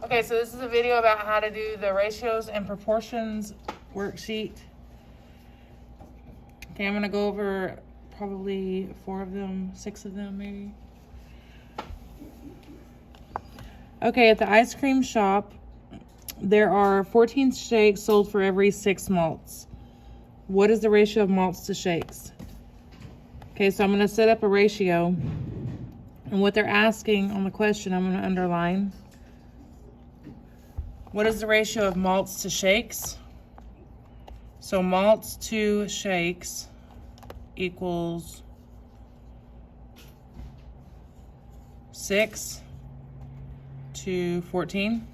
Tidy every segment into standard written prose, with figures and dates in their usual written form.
Okay, so this is a video about how to do the ratios and proportions worksheet. Okay, I'm gonna go over probably 4 of them, 6 of them maybe. Okay, at the ice cream shop, there are 14 shakes sold for every 6 malts. What is the ratio of malts to shakes? Okay, so I'm gonna set up a ratio, and what they're asking on the question, I'm gonna underline. What is the ratio of malts to shakes? So malts to shakes equals 6 to 14.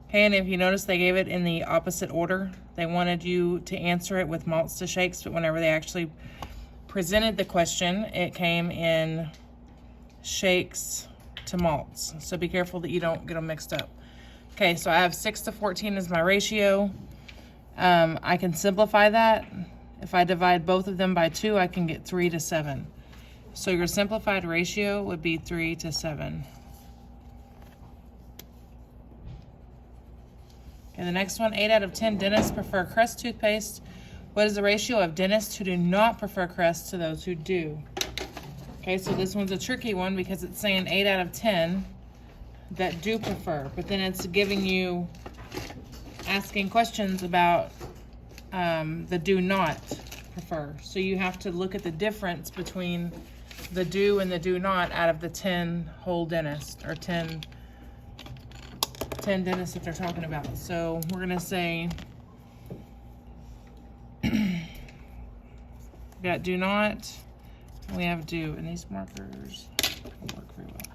Okay, and if you notice, they gave it in the opposite order. They wanted you to answer it with malts to shakes, but whenever they actually presented the question, it came in shakes to malts. So be careful that you don't get them mixed up. Okay, so I have 6 to 14 as my ratio. I can simplify that. If I divide both of them by 2, I can get 3 to 7. So your simplified ratio would be 3 to 7. Okay, the next one, 8 out of 10 dentists prefer Crest toothpaste. What is the ratio of dentists who do not prefer Crest to those who do? Okay, so this one's a tricky one because it's saying 8 out of 10 that do prefer, but then it's giving you, asking questions about the do not prefer. So you have to look at the difference between the do and the do not out of the 10 whole dentists, or 10 dentists that they're talking about. So we're gonna say, we got do not, we have do, and these markers don't work very well.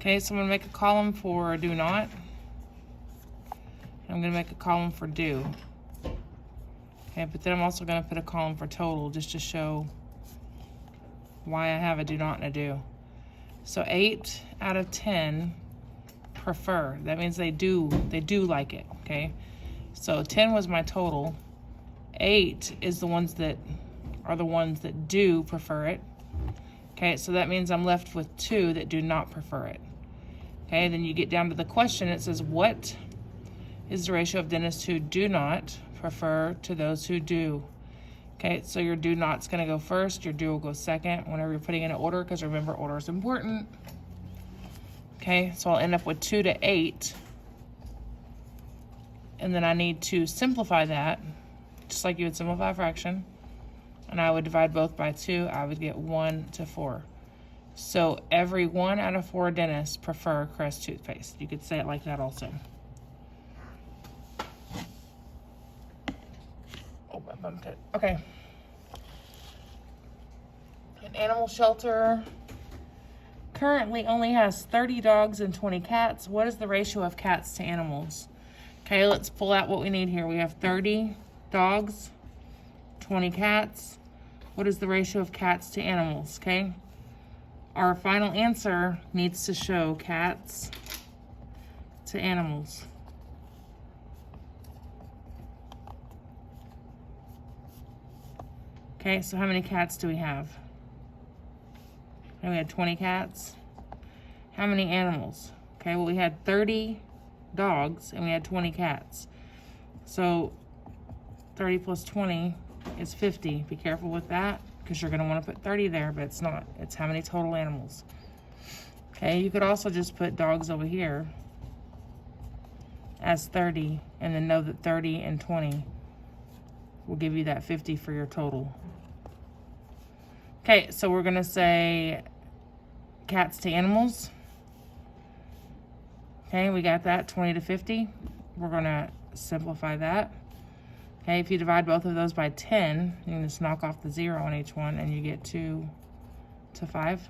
Okay, so I'm gonna make a column for do not. I'm gonna make a column for do. Okay, but then I'm also gonna put a column for total just to show why I have a do not and a do. So 8 out of 10 prefer. That means they do like it, okay? So 10 was my total. 8 is the ones that do prefer it. Okay, so that means I'm left with 2 that do not prefer it. Okay, then you get down to the question. It says, what is the ratio of dentists who do not prefer to those who do? Okay, so your do not's gonna go first, your do will go second whenever you're putting in an order, because remember, order is important. Okay, so I'll end up with 2 to 8. And then I need to simplify that, just like you would simplify a fraction. And I would divide both by 2, I would get 1 to 4. So every 1 out of 4 dentists prefer Crest toothpaste. You could say it like that also. Oh, I bumped it. Okay. An animal shelter currently only has 30 dogs and 20 cats. What is the ratio of cats to animals? Okay, let's pull out what we need here. We have 30 dogs, 20 cats. What is the ratio of cats to animals, okay? Our final answer needs to show cats to animals. Okay, so how many cats do we have? We had 20 cats. How many animals? Okay, well, we had 30 dogs and we had 20 cats. So 30 plus 20 is 50. Be careful with that, because you're gonna wanna put 30 there, but it's not. It's how many total animals. Okay, you could also just put dogs over here as 30, and then know that 30 and 20 will give you that 50 for your total. Okay, so we're gonna say cats to animals. Okay, we got that, 20 to 50. We're gonna simplify that. Okay, if you divide both of those by 10, you can just knock off the 0 on each one and you get 2 to 5.